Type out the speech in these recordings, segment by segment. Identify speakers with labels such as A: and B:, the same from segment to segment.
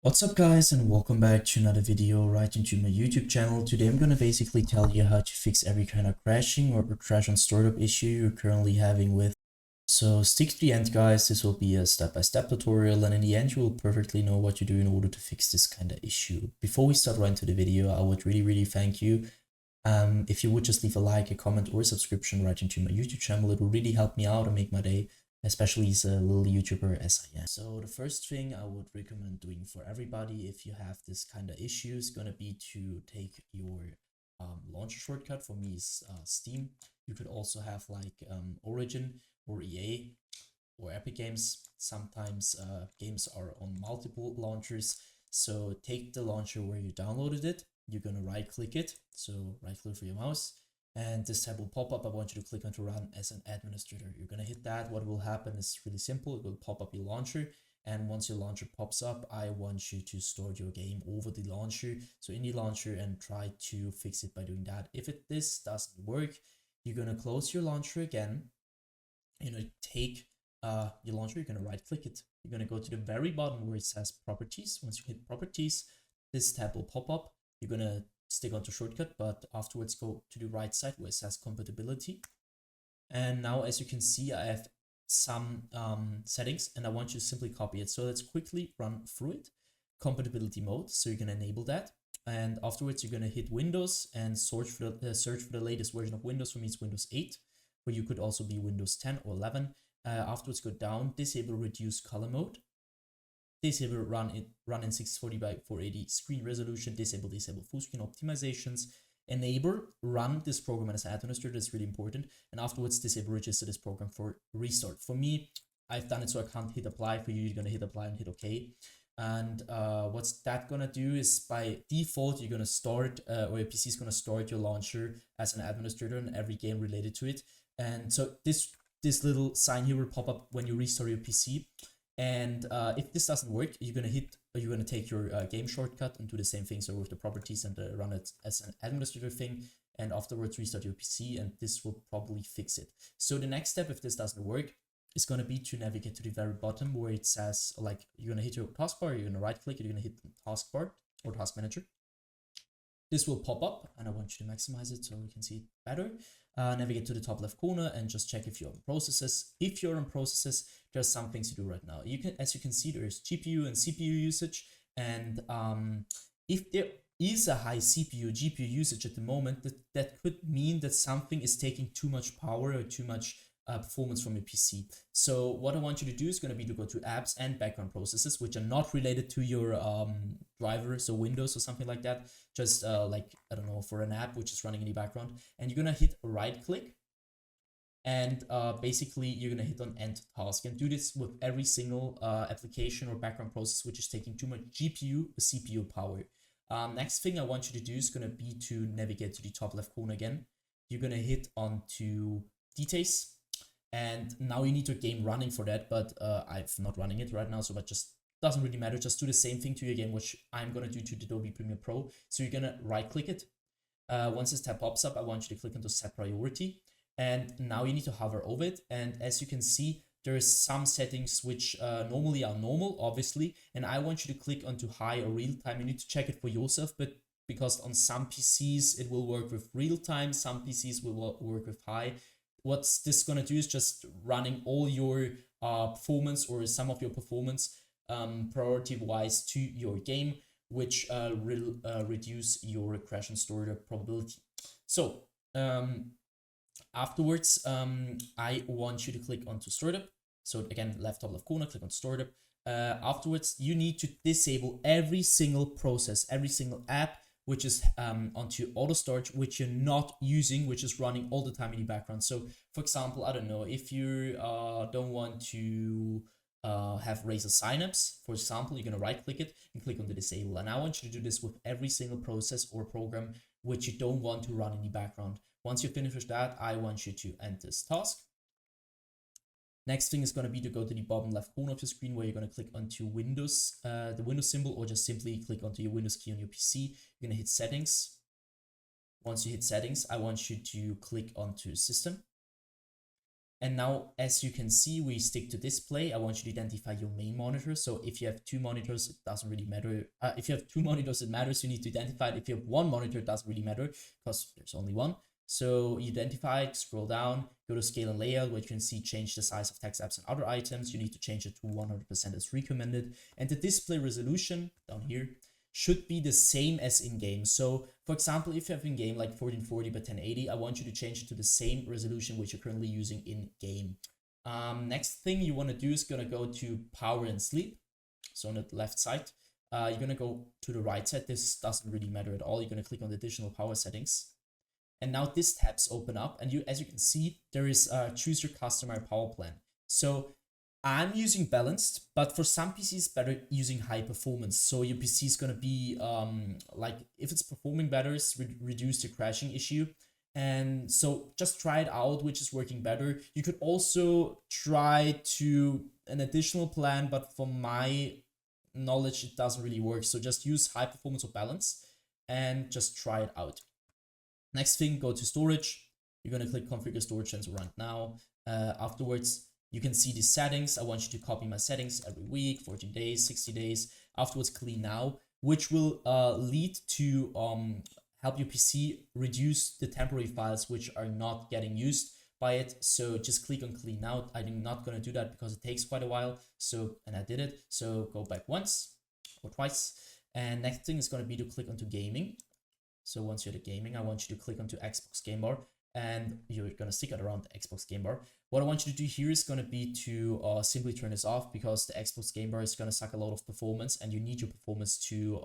A: What's up guys, and welcome back to another video right into my YouTube channel. Today I'm gonna basically tell you how to fix every kind of crashing or crash on startup issue you're currently having with. So stick to the end guys, this will be a step-by-step tutorial, and in the end you will perfectly know what to do in order to fix this kind of issue. Before we start right into the video, I would really thank you if you would just leave a like, a comment, or a subscription right into my YouTube channel. It will really help me out and make my day, especially as a little YouTuber as I am. So the first thing I would recommend doing for everybody if you have this kind of issue is gonna be to take your launcher shortcut. For me is Steam. You could also have like Origin or EA or Epic Games. Sometimes games are on multiple launchers. So take the launcher where you downloaded it. You're gonna right click it. So right click for your mouse, and this tab will pop up. I want you to click on to run as an administrator. You're gonna hit that. What will happen is really simple. It will pop up your launcher, and once your launcher pops up, I want you to start your game over the launcher. So in the launcher, and try to fix it by doing that. If this doesn't work, you're gonna close your launcher again. Take your launcher, you're gonna right click it. You're gonna go to the very bottom where it says properties. Once you hit properties, this tab will pop up. You're gonna stick onto shortcut, but afterwards go to the right side where it says compatibility. And now, as you can see, I have some settings, and I want you to simply copy it. So let's quickly run through it. Compatibility mode, so you're gonna enable that, and afterwards you're gonna hit Windows and search for the latest version of Windows. For me, it's Windows 8, but you could also be Windows 10 or 11. Afterwards, go down, disable reduce color mode, disable run in 640 by 480 screen resolution, disable full screen optimizations, enable run this program as an administrator. That's really important. And afterwards, disable register this program for restart. For me, I've done it so I can't hit apply. For you, you're gonna hit apply and hit OK. And what's that gonna do is, by default, you're gonna start or your PC is gonna start your launcher as an administrator in every game related to it. And so this little sign here will pop up when you restart your PC. And if this doesn't work, you're gonna take your game shortcut and do the same thing. So with the properties and run it as an administrator thing, and afterwards restart your PC, and this will probably fix it. So the next step, if this doesn't work, is gonna be to navigate to the very bottom where it says, like, you're gonna hit your taskbar, you're gonna right click, you're gonna hit the taskbar or task manager. This will pop up, and I want you to maximize it so we can see it better. Navigate to the top left corner and just check if you're on processes. If you're on processes, there's some things to do right now. As you can see, there's GPU and CPU usage, and if there is a high CPU GPU usage at the moment, that could mean that something is taking too much power or too much performance from your PC. So what I want you to do is going to be to go to apps and background processes, which are not related to your driver, so Windows or something like that. Just like, I don't know, for an app which is running in the background, and you're going to hit right click, and basically you're going to hit on end task, and do this with every single application or background process which is taking too much GPU or CPU power. Next thing I want you to do is going to be to navigate to the top left corner again. You're going to hit onto details, and now you need your game running for that, but I'm not running it right now, so that just doesn't really matter. Just do the same thing to your game, which I'm gonna do to the Adobe Premiere Pro. So you're gonna right click it. Once this tab pops up, I want you to click onto set priority, and now you need to hover over it. And as you can see, there's some settings which normally are normal, obviously, and I want you to click onto high or real time. You need to check it for yourself, but because on some PCs it will work with real time, some PCs will work with high. What's this gonna do is just running all your performance, or some of your performance, priority wise to your game, which will reduce your crash and startup probability. So afterwards, I want you to click onto startup. So again, left top left corner, click on startup. Afterwards, you need to disable every single process, every single app which is onto auto start, which you're not using, which is running all the time in the background. So for example, I don't know, if you don't want to have Razer Synapse, for example, you're gonna right click it and click on the disable. And I want you to do this with every single process or program which you don't want to run in the background. Once you finish that, I want you to end this task. Next thing is going to be to go to the bottom left corner of your screen, where you're going to click onto Windows, the Windows symbol, or just simply click onto your Windows key on your PC. You're going to hit settings. Once you hit settings, I want you to click onto system. And now, as you can see, we stick to display. I want you to identify your main monitor. So if you have two monitors, it doesn't really matter. If you have two monitors, it matters. You need to identify it. If you have one monitor, it doesn't really matter because there's only one. So you identify it, scroll down, go to scale and layout, where you can see change the size of text, apps, and other items. You need to change it to 100% as recommended. And the display resolution down here should be the same as in game. So for example, if you have in game like 1440 by 1080, I want you to change it to the same resolution which you're currently using in game. Next thing you want to do is going to go to power and sleep. So on the left side, you're going to go to the right side. This doesn't really matter at all. You're going to click on the additional power settings. And now this tabs open up, and as you can see, there is choose your customer power plan. So I'm using balanced, but for some PCs better using high performance. So your PC is gonna be like, if it's performing better, reduce the crashing issue. And so just try it out, which is working better. You could also try to an additional plan, but from my knowledge, it doesn't really work. So just use high performance or balance and just try it out. Next thing, go to storage. You're gonna click configure storage sensor right now. Afterwards, you can see the settings. I want you to copy my settings every week, 14 days, 60 days. Afterwards, clean now, which will lead to help your PC reduce the temporary files which are not getting used by it. So just click on clean now. I'm not going to do that because it takes quite a while. So, and I did it. So go back once or twice. And next thing is going to be to click onto gaming. So once you're at gaming, I want you to click onto Xbox Game Bar, and you're going to stick it around the Xbox Game Bar. What I want you to do here is going to be to simply turn this off, because the Xbox Game Bar is going to suck a lot of performance, and you need your performance to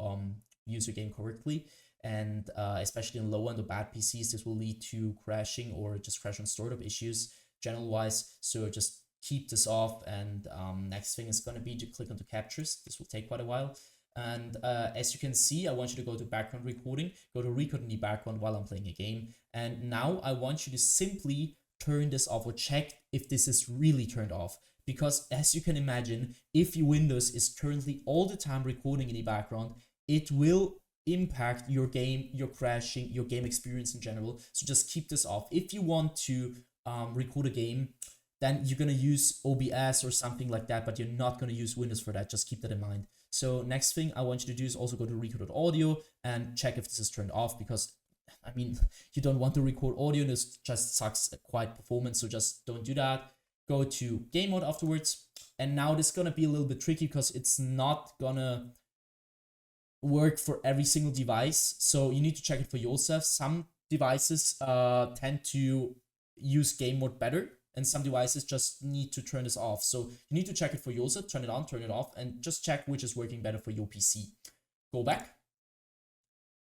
A: use your game correctly. And especially in low end or bad PCs, this will lead to crashing or just crash on startup issues general wise. So just keep this off. And next thing is going to be to click onto captures. This will take quite a while. And as you can see, I want you to go to background recording, go to record in the background while I'm playing a game. And now I want you to simply turn this off, or check if this is really turned off. Because as you can imagine, if your Windows is currently all the time recording in the background, it will impact your game, your crashing, your game experience in general. So just keep this off. If you want to record a game, then you're going to use OBS or something like that, but you're not going to use Windows for that. Just keep that in mind. So next thing I want you to do is also go to record.audio and check if this is turned off, because I mean, you don't want to record audio and this just sucks quite performance. So just don't do that. Go to game mode afterwards. And now this is going to be a little bit tricky because it's not going to work for every single device. So you need to check it for yourself. Some devices tend to use game mode better, and some devices just need to turn this off. So you need to check it for yourself, turn it on, turn it off, and just check which is working better for your PC. Go back.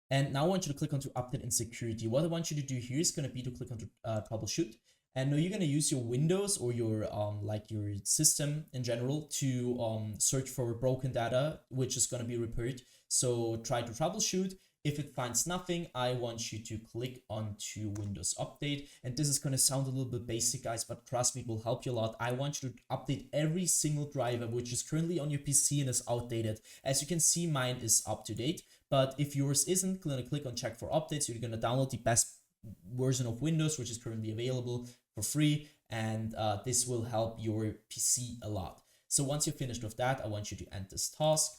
A: And now I want you to click onto update and security. What I want you to do here is going to be to click onto troubleshoot. And now you're going to use your Windows or your like your system in general to search for broken data, which is going to be repaired. So try to troubleshoot. If it finds nothing, I want you to click onto Windows Update. And this is going to sound a little bit basic, guys, but trust me, it will help you a lot. I want you to update every single driver which is currently on your PC and is outdated. As you can see, mine is up to date. But if yours isn't, you're going to click on check for updates. You're going to download the best version of Windows, which is currently available for free. And this will help your PC a lot. So once you're finished with that, I want you to end this task.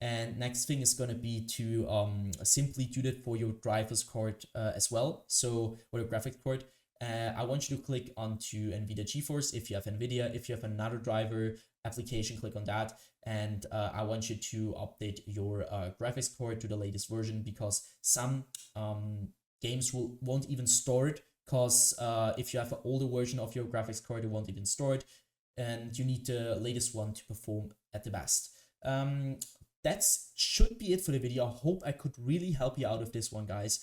A: And next thing is going to be to simply do that for your driver's card as well. So for your graphics card, I want you to click onto NVIDIA GeForce if you have NVIDIA. If you have another driver application, click on that. And I want you to update your graphics card to the latest version, because some games won't even store it, because if you have an older version of your graphics card, it won't even store it. And you need the latest one to perform at the best. That should be it for the video. I hope I could really help you out with this one, guys.